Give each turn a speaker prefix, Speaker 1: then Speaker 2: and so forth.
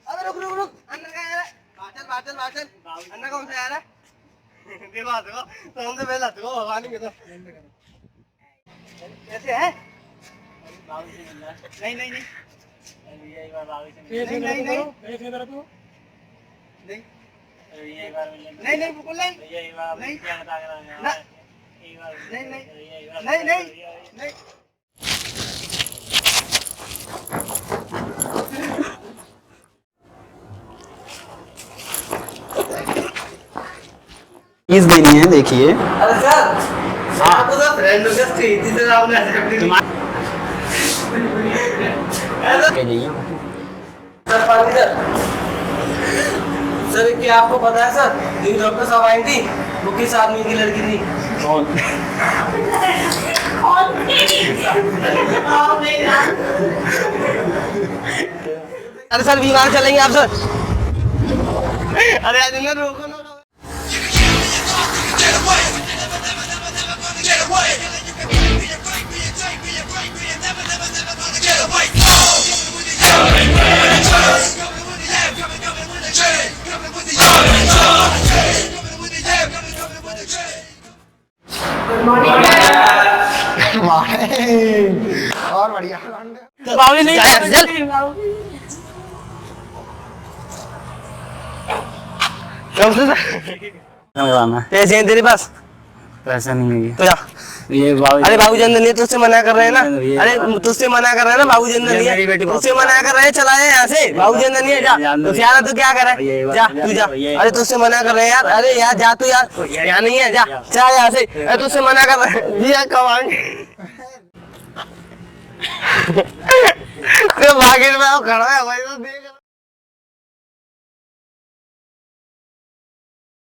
Speaker 1: अबे रुक रुक रुक, अंदर का यार, बाचल बाचल बाचल, अंदर कौन सा यार है? देखो देखो, तो हमसे पहला तो भगवान के तो कैसे है? नहीं नहीं नहीं, ये बार बाबू से नहीं नहीं नहीं, कैसे इधर तू? नहीं, ये बार नहीं नहीं बिल्कुल नहीं, ये बार नहीं क्या बता रहा है? नहीं नहीं नहीं नहीं नहीं।
Speaker 2: फीस देनी है, देखिए।
Speaker 1: अरे सर, आपको तो फ्रेंड हो गया, सीधी से आपने सर पानी सर, क्या आपको पता है सर, ये डॉक्टर साहब आई थी, वो किस आदमी की लड़की थी? कौन? अरे सर बीमार चलेंगे आप सर। अरे आज इन्हें रोको ना।
Speaker 2: और बढ़िया
Speaker 1: बाबू नहीं पैसे हैं तेरे पास?
Speaker 2: पैसा नहीं है
Speaker 1: तो जा।
Speaker 2: ये बाबू।
Speaker 1: अरे बाबू जन नहीं, तुझसे मना कर रहे हैं ना। अरे तुझसे मना कर रहे हैं ना, बाबू जन नहीं है, तुझसे मना कर रहे हैं, चला है यहाँ से। बाबू जन नहीं है, जा तो यार, तू क्या कर रहा है? जा तू जा। अरे तुझसे मना कर रहे हैं यार, अरे यार जा तू यार, यहाँ नहीं है, जा जा यहाँ से। अरे तुझसे मना कर रहे हैं जी, यार कमाएंगे भागे में खड़ा है भाई, तो देख